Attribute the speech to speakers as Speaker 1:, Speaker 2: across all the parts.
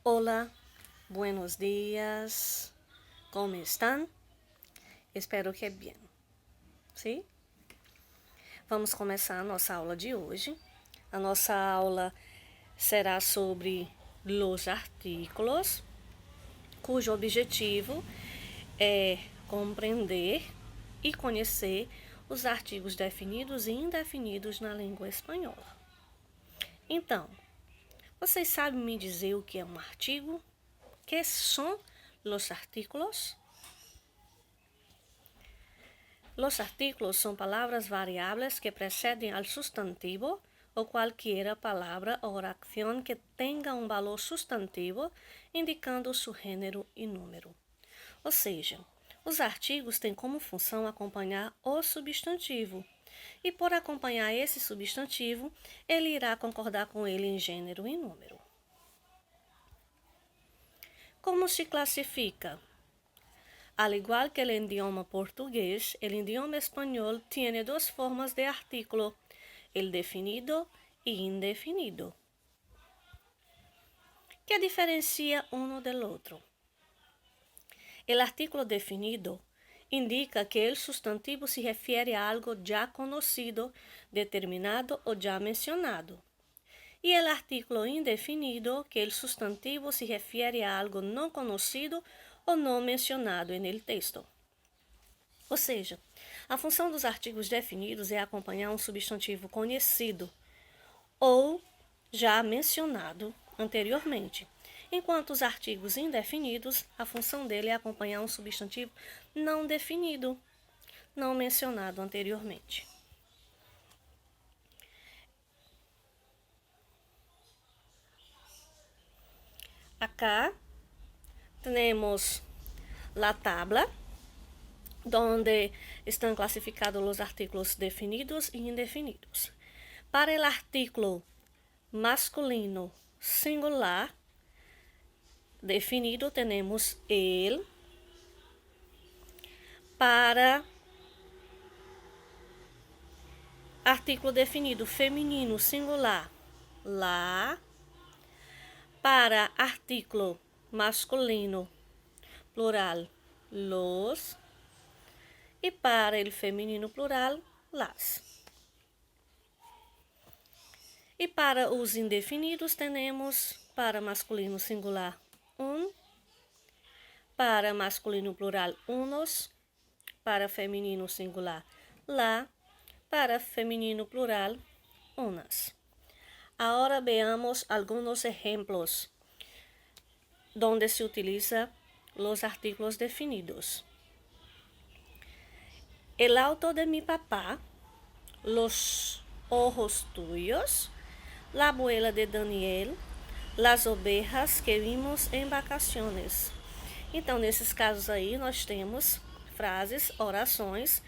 Speaker 1: Hola, buenos días, ¿cómo están? Espero que bem, sim? Vamos começar a nossa aula de hoje. A nossa aula será sobre los artículos, cujo objetivo é compreender e conhecer os artigos definidos e indefinidos na língua espanhola. Então, vocês sabem me dizer o que é um artigo? Que são los artículos? Los artículos son palabras variables que preceden al sustantivo o cualquier palabra o oración que tenga un valor sustantivo, indicando su gênero e número. Ou seja, os artigos têm como função acompanhar o substantivo. E por acompanhar esse substantivo, ele irá concordar com ele em gênero e número. Como se classifica? Al igual que el idioma portugués, el idioma español tiene dos formas de artículo, el definido y indefinido. ¿Qué diferencia uno del otro? El artículo definido indica que el sustantivo se refiere a algo ya conocido, determinado o ya mencionado. Y el artículo indefinido, que el sustantivo se refiere a algo não conocido ou não mencionado en el texto. Ou seja, a função dos artigos definidos é acompanhar um substantivo conhecido ou já mencionado anteriormente, enquanto os artigos indefinidos, a função dele é acompanhar um substantivo não definido, não mencionado anteriormente. Acá temos la tabla, donde están clasificados los artículos definidos y indefinidos. Para el artículo masculino singular definido tenemos el. Para artículo definido feminino singular, la. Para artículo masculino plural, los. E para el feminino plural, las. E para os indefinidos, temos para masculino singular, para masculino plural, unos, para feminino singular, la, para feminino plural, unas. Ahora veamos algunos ejemplos donde se utiliza los artículos definidos. El auto de mi papá, los ojos tuyos, la abuela de Daniel, las ovejas que vimos em vacaciones. Então, nesses casos aí, nós temos frases, orações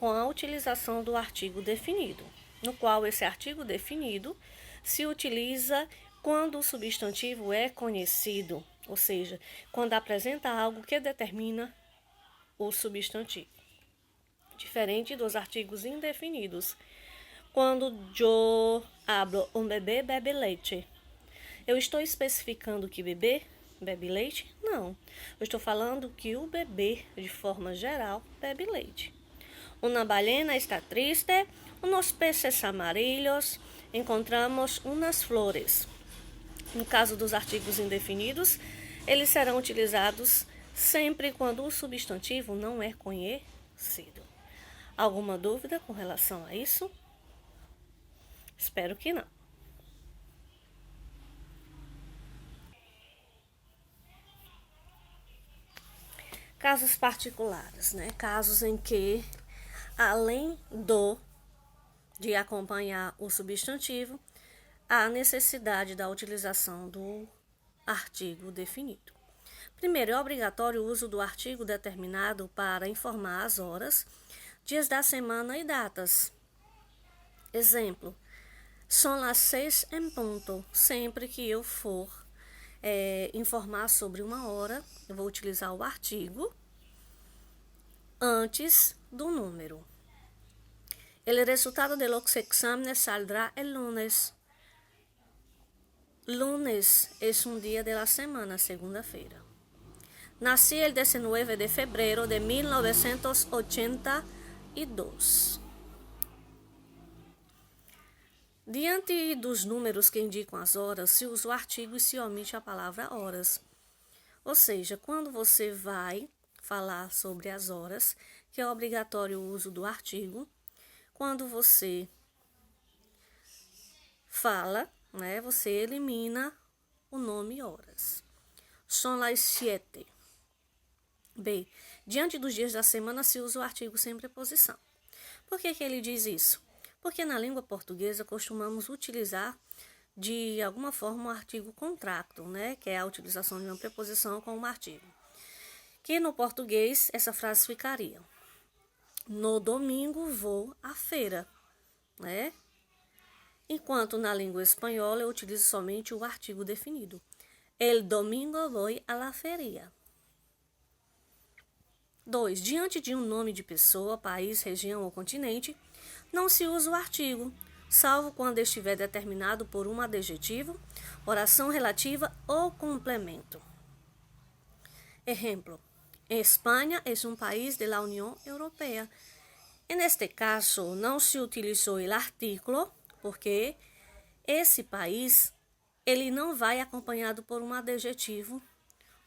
Speaker 1: com a utilização do artigo definido, no qual esse artigo definido se utiliza quando o substantivo é conhecido, ou seja, quando apresenta algo que determina o substantivo. Diferente dos artigos indefinidos. Quando eu hablo um bebê bebe leite, eu estou especificando que bebê bebe leite? Não. Eu estou falando que o bebê, de forma geral, bebe leite. Uma balena está triste, unos peces amarillos, encontramos unas flores. No caso dos artigos indefinidos, eles serão utilizados sempre quando o substantivo não é conhecido. Alguma dúvida com relação a isso? Espero que não. Casos particulares, né? Casos em que, além de acompanhar o substantivo, há necessidade da utilização do artigo definido. Primeiro, é obrigatório o uso do artigo determinado para informar as horas, dias da semana e datas. Exemplo, são las 6 em ponto. Sempre que eu for informar sobre uma hora, eu vou utilizar o artigo antes do número. El resultado de los exámenes saldrá el lunes. Lunes es un día de la semana, segunda-feira. Nací el 19 de febrero de 1982. Diante dos números que indicam as horas, se usa o artigo e se omite a palavra horas. Ou seja, quando você vai falar sobre as horas, que é obrigatório o uso do artigo, quando você fala, né, você elimina o nome horas. Son las 7. B. Diante dos dias da semana se usa o artigo sem preposição. Por que ele diz isso? Porque na língua portuguesa costumamos utilizar de alguma forma o artigo contracto, né, que é a utilização de uma preposição com um artigo. Que no português essa frase ficaria: no domingo vou à feira, né? Enquanto na língua espanhola eu utilizo somente o artigo definido. El domingo voy a la feria. 2. Diante de um nome de pessoa, país, região ou continente, não se usa o artigo, salvo quando estiver determinado por um adjetivo, oração relativa ou complemento. Exemplo: Espanha é um país de la Unión Europea. En este caso, não se utilizou o artículo, porque esse país ele não vai acompanhado por um adjetivo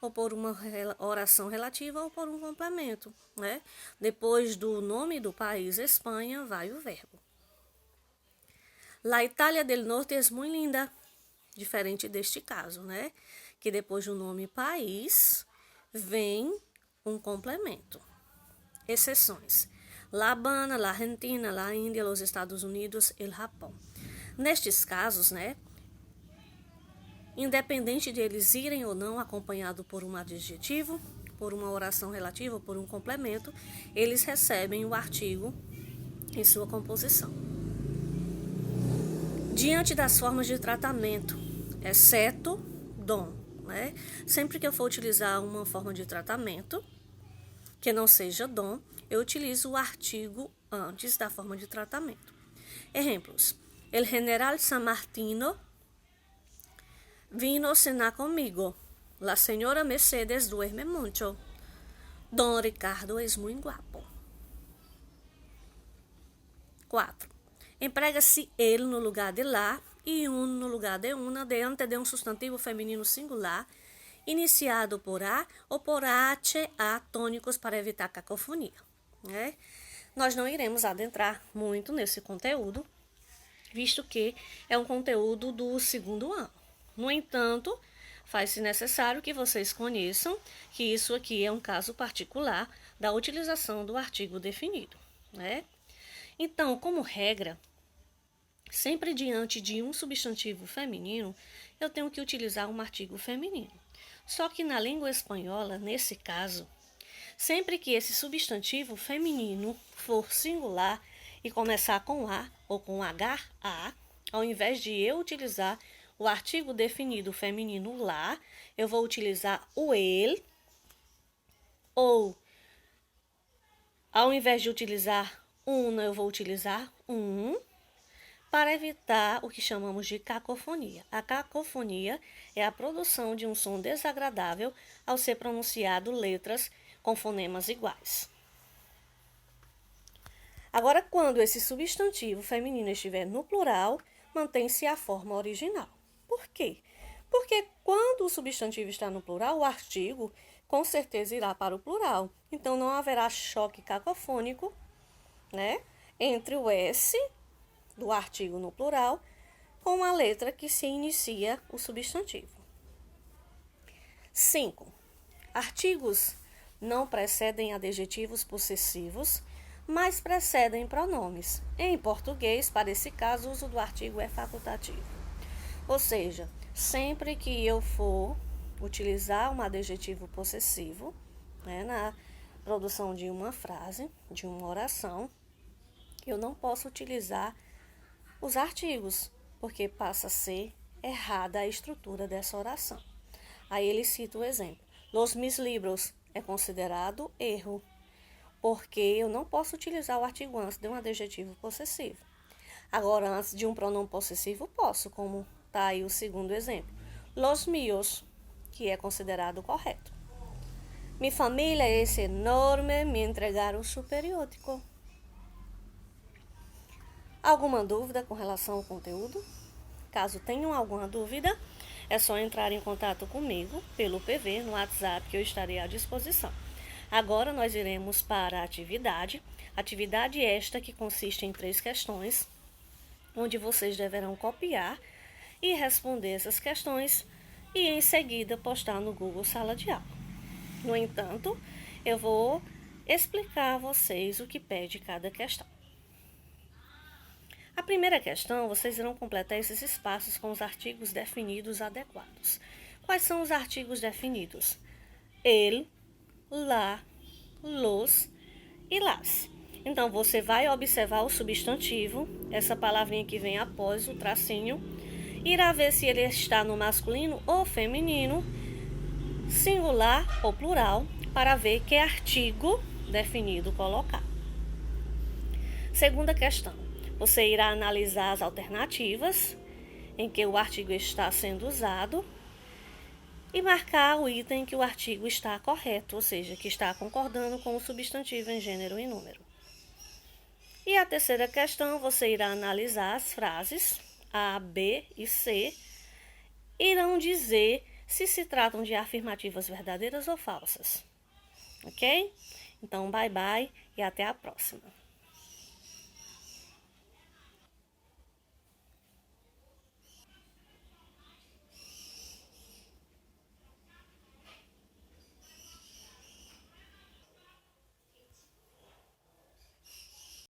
Speaker 1: ou por uma oração relativa ou por um complemento, né? Depois do nome do país, Espanha, vai o verbo. La Itália del Norte es muy linda, diferente deste caso, né? Que depois do nome país, vem um complemento. Exceções: La Habana, La Argentina, La Índia, Los Estados Unidos e o Japão. Nestes casos, né? Independente de eles irem ou não acompanhado por um adjetivo, por uma oração relativa, por um complemento, eles recebem o artigo em sua composição. Diante das formas de tratamento, exceto dom, né? Sempre que eu for utilizar uma forma de tratamento que não seja dom, eu utilizo o artigo antes da forma de tratamento. Exemplos: El general San Martino vino cenar comigo. La señora Mercedes duerme mucho. Don Ricardo es muy guapo. 4. Emprega-se ele no lugar de la e un no lugar de una diante de um substantivo feminino singular iniciado por a ou por a tônicos para evitar cacofonia, né? Nós não iremos adentrar muito nesse conteúdo, visto que é um conteúdo do segundo ano. No entanto, faz-se necessário que vocês conheçam que isso aqui é um caso particular da utilização do artigo definido, né? Então, como regra, sempre diante de um substantivo feminino, eu tenho que utilizar um artigo feminino. Só que na língua espanhola, nesse caso, sempre que esse substantivo feminino for singular e começar com a ou com h, ao invés de eu utilizar o artigo definido feminino lá, eu vou utilizar o el, ou ao invés de utilizar una, eu vou utilizar um, para evitar o que chamamos de cacofonia. A cacofonia é a produção de um som desagradável ao ser pronunciado letras com fonemas iguais. Agora, quando esse substantivo feminino estiver no plural, mantém-se a forma original. Por quê? Porque quando o substantivo está no plural, o artigo com certeza irá para o plural. Então, não haverá choque cacofônico, né, entre o S do artigo no plural com a letra que se inicia o substantivo. 5. Artigos não precedem adjetivos possessivos, mas precedem pronomes. Em português, para esse caso, o uso do artigo é facultativo. Ou seja, sempre que eu for utilizar um adjetivo possessivo, né, na produção de uma frase, de uma oração, eu não posso utilizar os artigos, porque passa a ser errada a estrutura dessa oração. Aí ele cita o exemplo: Los mis libros é considerado erro, porque eu não posso utilizar o artigo antes de um adjetivo possessivo. Agora, antes de um pronome possessivo, posso, como Tá aí o segundo exemplo. Los míos, que é considerado correto. Mi familia es enorme, me entregaram su periódico. Alguma dúvida com relação ao conteúdo? Caso tenham alguma dúvida, é só entrar em contato comigo pelo PV no WhatsApp que eu estarei à disposição. Agora nós iremos para a atividade. Atividade esta que consiste em 3 questões, onde vocês deverão copiar e responder essas questões e em seguida postar no Google Sala de Aula. No entanto, eu vou explicar a vocês o que pede cada questão. A primeira questão, vocês irão completar esses espaços com os artigos definidos adequados. Quais são os artigos definidos? El, la, los e las. Então, você vai observar o substantivo, essa palavrinha que vem após o tracinho, irá ver se ele está no masculino ou feminino, singular ou plural, para ver que artigo definido colocar. Segunda questão. Você irá analisar as alternativas em que o artigo está sendo usado e marcar o item que o artigo está correto, ou seja, que está concordando com o substantivo em gênero e número. E a terceira questão, você irá analisar as frases A, B e C, irão dizer se se tratam de afirmativas verdadeiras ou falsas. Ok? Então, bye bye e até a próxima.